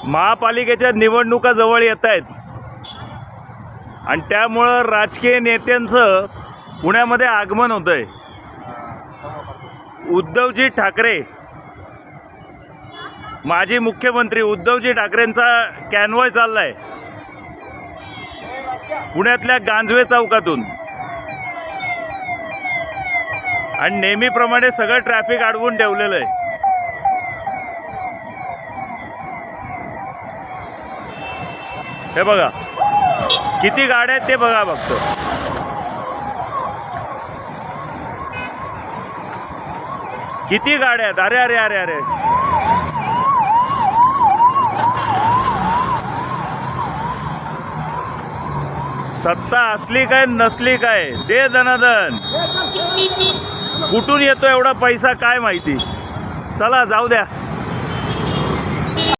महापालिकेच्या निवडणुका जवळ येत आहेत आणि त्यामुळं राजकीय नेत्यांचं पुण्यामध्ये आगमन होतंय। उद्धवजी ठाकरे, माजी मुख्यमंत्री उद्धवजी ठाकरेंचा कॅनवॉय चाललाय पुण्यातल्या गांजवे चौकातून आणि नेहमीप्रमाणे सगळं ट्रॅफिक अडवून ठेवलेलं आहे। हे बघा किती गाड्या आहेत ते बघा फक्त। किती गाड्या आहेत, अरे अरे अरे अरे। सत्ता असली काय नसली काय, दे दनादन। कुठून येतो एवढा पैसा काय माहिती। चला जाऊ द्या।